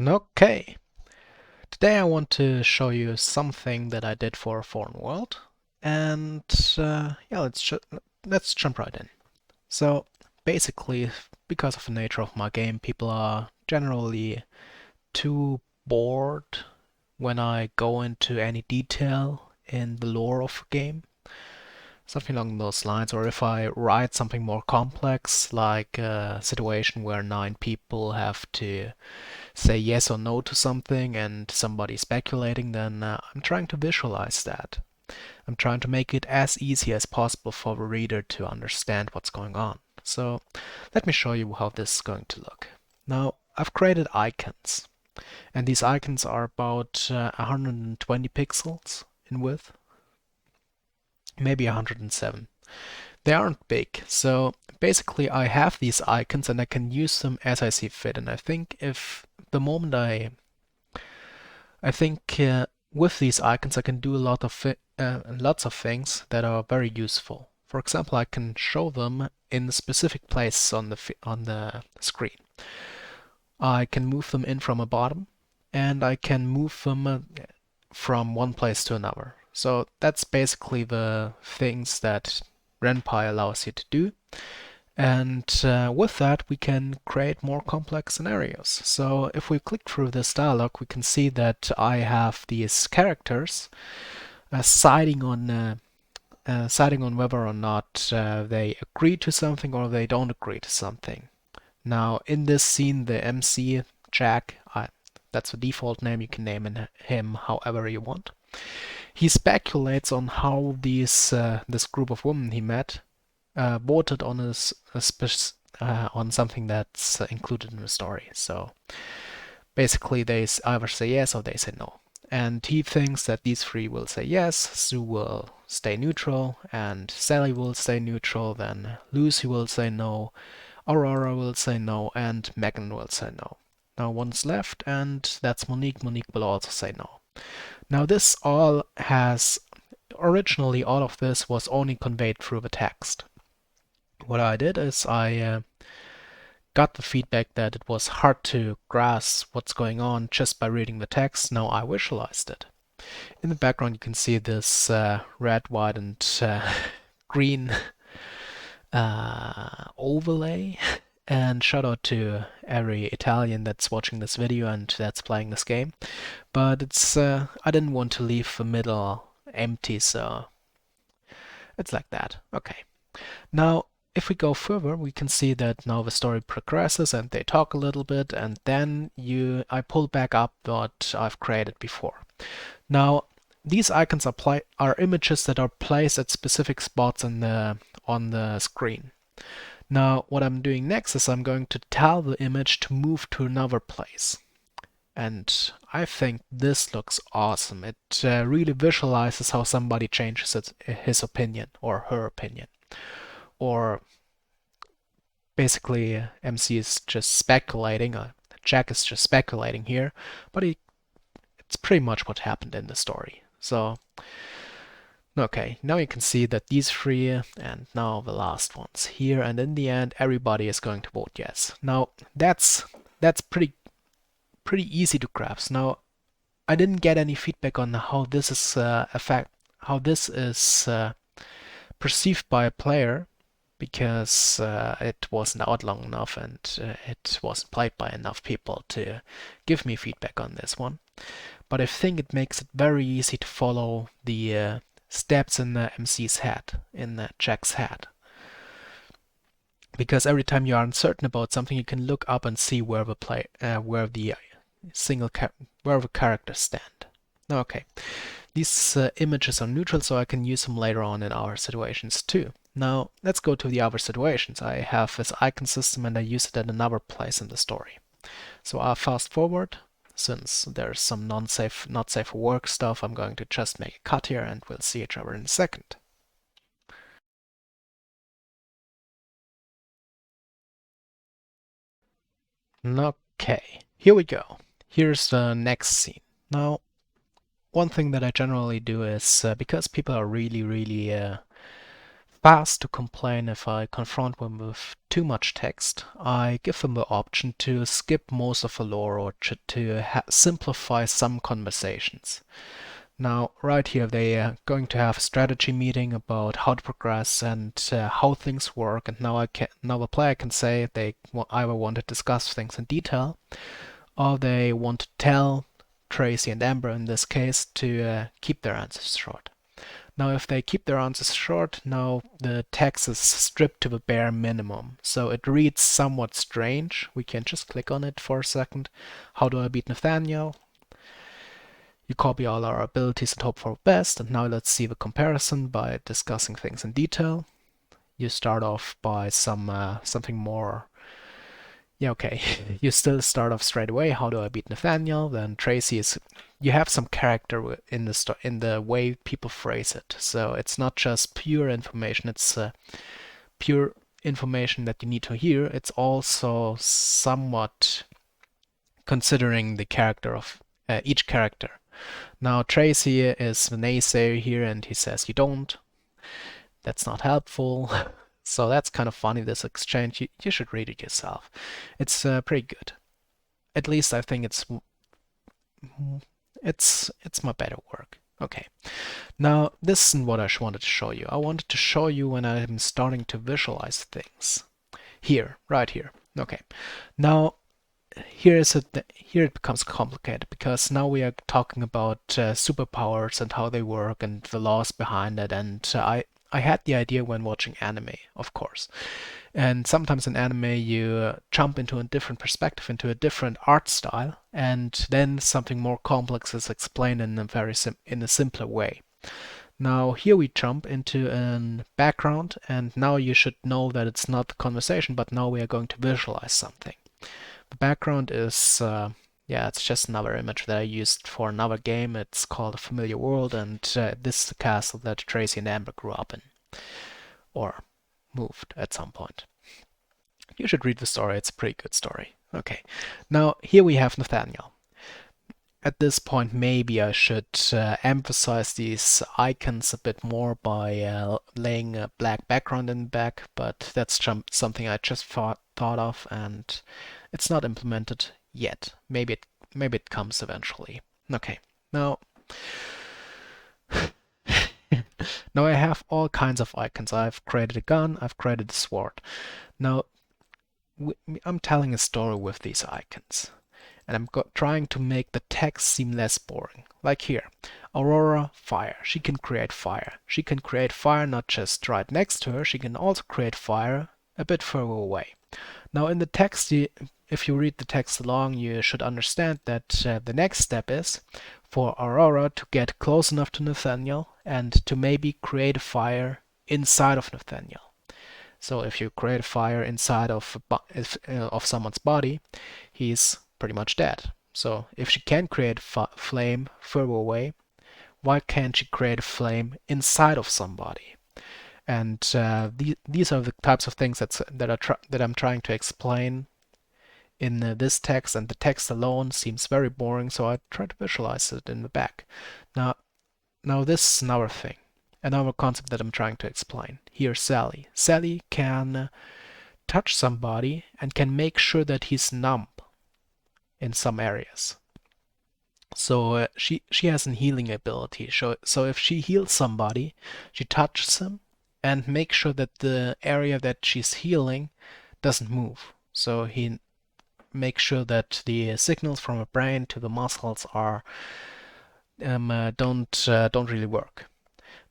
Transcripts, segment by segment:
Okay, today I want to show you something that I did for a foreign world, and yeah, let's jump right in. So basically, because of the nature of my game, people are generally too bored when I go into any detail in the lore of a game, something along those lines. Or if I write something more complex, like a situation where 9 people have to say yes or no to something and somebody speculating, then I'm trying to visualize that. I'm trying to make it as easy as possible for the reader to understand what's going on. So let me show you how this is going to look. Now, I've created icons, and these icons are about 120 pixels in width, maybe 107. They aren't big, so basically I have these icons and I can use them as I see fit. And I think if the moment I think with these icons I can do lots of things that are very useful. For example, I can show them in specific places on the screen. I can move them in from a bottom, and I can move them from one place to another. So that's basically the things that RenPy allows you to do. And with that, we can create more complex scenarios. So if we click through this dialog, we can see that I have these characters siding on whether or not they agree to something or they don't agree to something. Now, in this scene, the MC, Jack, that's the default name, you can name him however you want. He speculates on how this group of women he met voted on on something that's included in the story. So basically, they either say yes or they say no. And he thinks that these 3 will say yes, Sue will stay neutral, and Sally will stay neutral, then Lucy will say no, Aurora will say no, and Megan will say no. Now one's left, and that's Monique. Monique will also say no. Now this all has, originally all of this was only conveyed through the text. What I did is I got the feedback that it was hard to grasp what's going on just by reading the text. Now I visualized it. In the background you can see this red, white and green overlay. And shout out to every Italian that's watching this video and that's playing this game. But it's I didn't want to leave the middle empty, so it's like that. Okay. Now, if we go further, we can see that now the story progresses and they talk a little bit, and then I pull back up what I've created before. Now, these icons are images that are placed at specific spots on the screen. Now, what I'm doing next is I'm going to tell the image to move to another place. And I think this looks awesome. It really visualizes how somebody changes his opinion or her opinion. Or basically, MC is just speculating, Jack is just speculating here, but it's pretty much what happened in the story. So, okay, now you can see that these 3 and now the last ones here, and in the end, everybody is going to vote yes. Now, that's pretty easy to grasp. Now, I didn't get any feedback on how this is perceived by a player, because it wasn't out long enough and it wasn't played by enough people to give me feedback on this one. But I think it makes it very easy to follow the steps in the MC's head, in Jack's head. Because every time you are uncertain about something, you can look up and see where the characters stand. Okay, these images are neutral, so I can use them later on in our situations too. Now, let's go to the other situations. I have this icon system and I use it at another place in the story. So I'll fast forward. Since there's some not safe for work stuff, I'm going to just make a cut here and we'll see each other in a second. Okay, here we go. Here's the next scene. Now, one thing that I generally do is, because people are really fast to complain if I confront them with too much text, I give them the option to skip most of the lore or to simplify some conversations. Now, right here, they are going to have a strategy meeting about how to progress and how things work. And now the player can say they either want to discuss things in detail, or they want to tell Tracy and Amber in this case to keep their answers short. Now, if they keep their answers short, now the text is stripped to the bare minimum. So it reads somewhat strange. We can just click on it for a second. How do I beat Nathaniel? You copy all our abilities and hope for the best. And now let's see the comparison by discussing things in detail. You start off by something more. Yeah, okay. You still start off straight away. How do I beat Nathaniel? Then Tracy is. You have some character in the way people phrase it. So it's not just pure information. It's pure information that you need to hear. It's also somewhat considering the character of each character. Now Tracy is the naysayer here, and he says you don't. That's not helpful. So that's kind of funny, this exchange. You should read it yourself. It's pretty good. At least I think it's my better work. Okay. Now this is what I wanted to show you. I wanted to show you when I'm starting to visualize things. Here, right here. Okay. Now here it becomes complicated because now we are talking about superpowers and how they work and the laws behind it. And I had the idea when watching anime, of course. And sometimes in anime you jump into a different perspective, into a different art style, and then something more complex is explained in a simpler way. Now here we jump into a background, and now you should know that it's not the conversation, but now we are going to visualize something. The background is, yeah, it's just another image that I used for another game. It's called A Familiar World, and this is the castle that Tracy and Amber grew up in, or moved at some point. You should read the story, it's a pretty good story. Okay, now here we have Nathaniel. At this point, maybe I should emphasize these icons a bit more by laying a black background in the back, but that's something I just thought of, and it's not implemented yet. Maybe it comes eventually. Okay, now now I have all kinds of icons. I've created a gun, I've created a sword. Now I'm telling a story with these icons, and I'm trying to make the text seem less boring. Like here, Aurora, fire. She can create fire. She can create fire not just right next to her, she can also create fire a bit further away. Now in the text, if you read the text along, you should understand that the next step is for Aurora to get close enough to Nathaniel and to maybe create a fire inside of Nathaniel. So if you create a fire inside of someone's body, he's pretty much dead. So if she can create flame further away, why can't she create a flame inside of somebody? And these are the types of things that I'm trying to explain in this text, and the text alone seems very boring, so I try to visualize it in the back. Now this is another thing, another concept that I'm trying to explain. Here's Sally. Sally can touch somebody and can make sure that he's numb in some areas. So she has an healing ability. So if she heals somebody, she touches him and makes sure that the area that she's healing doesn't move. So he makes sure that the signals from her brain to the muscles are don't really work.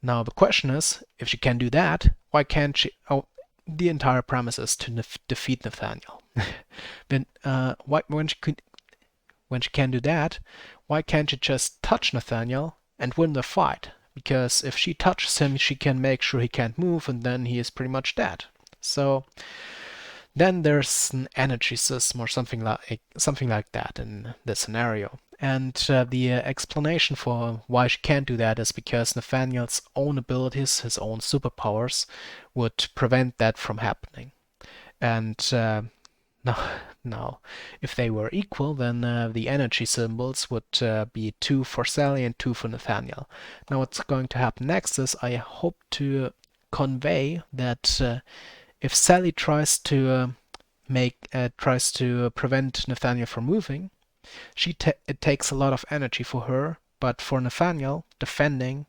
Now the question is, if she can do that, why can't she? Oh, the entire premise is to defeat Nathaniel. Then when she can do that, why can't she just touch Nathaniel and win the fight? Because if she touches him, she can make sure he can't move, and then he is pretty much dead. So then there's an energy system or something like that in this scenario. And the explanation for why she can't do that is because Nathaniel's own abilities, his own superpowers, would prevent that from happening. And now, if they were equal, then the energy symbols would be 2 for Sally and 2 for Nathaniel. Now what's going to happen next is I hope to convey that if Sally tries to prevent Nathaniel from moving, it takes a lot of energy for her, but for Nathaniel, defending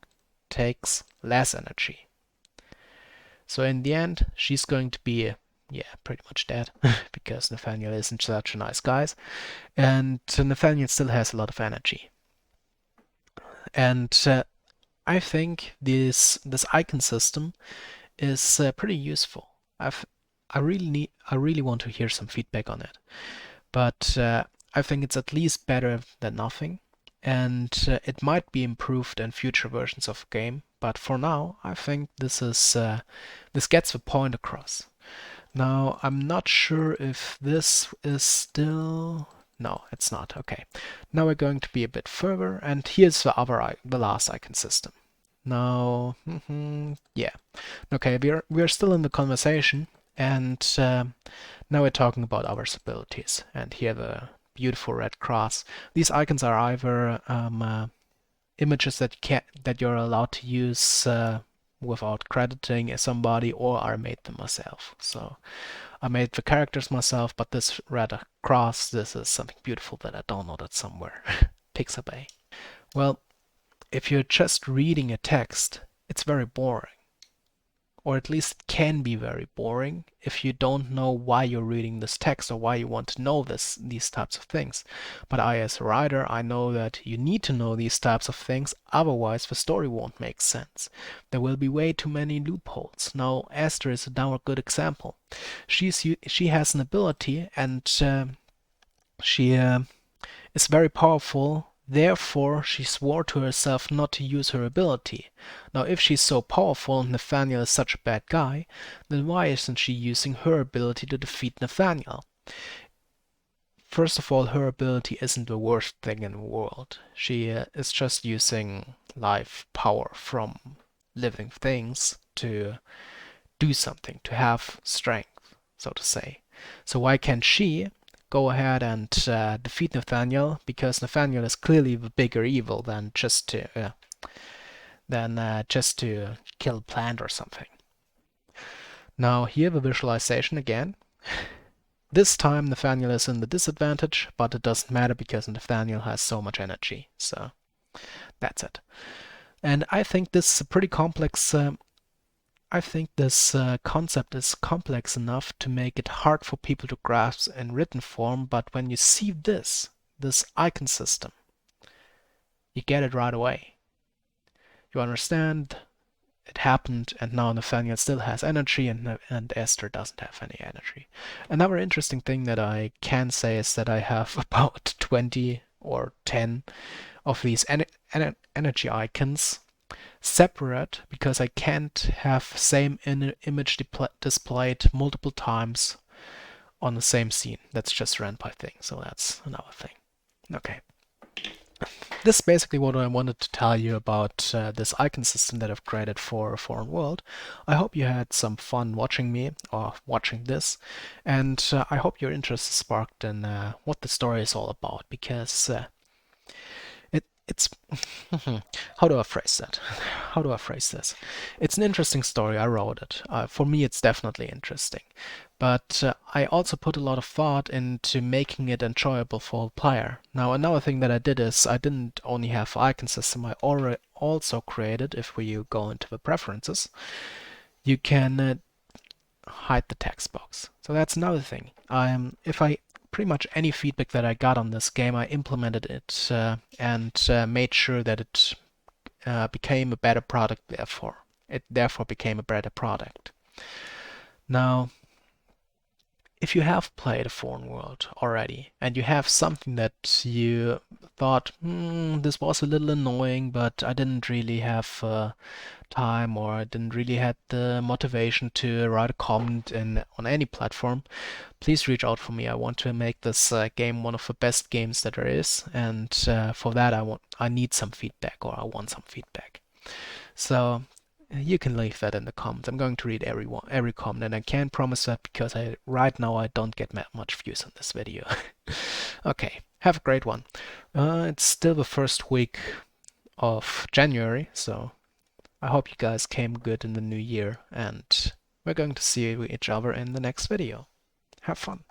takes less energy. So in the end, she's going to be, yeah, pretty much dead because Nathaniel isn't such a nice guy, and Nathaniel still has a lot of energy. And I think this icon system is pretty useful. I really want to hear some feedback on it, but I think it's at least better than nothing, and it might be improved in future versions of the game. But for now, I think this gets the point across. Now, I'm not sure if this is still. No, it's not. Okay. Now we're going to be a bit further, and here's the last icon system. Now, yeah. Okay, we're still in the conversation, and now we're talking about our abilities. And here the beautiful red cross. These icons are either images that you're allowed to use without crediting somebody, or I made them myself. So I made the characters myself, but this red cross, this is something beautiful that I downloaded somewhere. Pixabay. Well, if you're just reading a text, it's very boring. Or at least it can be very boring if you don't know why you're reading this text or why you want to know these types of things. But I, as a writer, I know that you need to know these types of things, otherwise the story won't make sense. There will be way too many loopholes. Now, Esther is now a good example. She has an ability, and she is very powerful. Therefore, she swore to herself not to use her ability. Now, if she's so powerful and Nathaniel is such a bad guy, then why isn't she using her ability to defeat Nathaniel? First of all, her ability isn't the worst thing in the world. She is just using life power from living things to do something, to have strength, so to say. So why can't she go ahead and defeat Nathaniel? Because Nathaniel is clearly the bigger evil than just to kill a plant or something. Now here the visualization again. This time Nathaniel is in the disadvantage, but it doesn't matter because Nathaniel has so much energy. So that's it. And I think this is a pretty complex. I think this concept is complex enough to make it hard for people to grasp in written form, but when you see this icon system, you get it right away. You understand it happened, and now Nathaniel still has energy, and Esther doesn't have any energy. Another interesting thing that I can say is that I have about 20 or 10 of these energy icons separate because I can't have same image displayed multiple times on the same scene. That's just runtime thing, so that's another thing. Okay. This is basically what I wanted to tell you about this icon system that I've created for a foreign world. I hope you had some fun watching me or watching this, and I hope your interest is sparked in what the story is all about, because it's how do I phrase that? How do I phrase this? It's an interesting story. I wrote it. For me, it's definitely interesting. But I also put a lot of thought into making it enjoyable for the player. Now, another thing that I did is I didn't only have icon system. I already also created, if you go into the preferences, you can hide the text box. So that's another thing. Pretty much any feedback that I got on this game, I implemented it and made sure that it became a better product. It therefore became a better product. Now, if you have played a foreign world already and you have something that you thought, this was a little annoying, but I didn't really have time, or I didn't really have the motivation to write a comment on any platform, please reach out for me. I want to make this game one of the best games that there is, and for that I need some feedback, or I want some feedback. So you can leave that in the comments. I'm going to read every comment, and I can't promise that because right now I don't get much views on this video. Okay, have a great one. It's still the first week of January, so I hope you guys came good in the new year, and we're going to see each other in the next video. Have fun.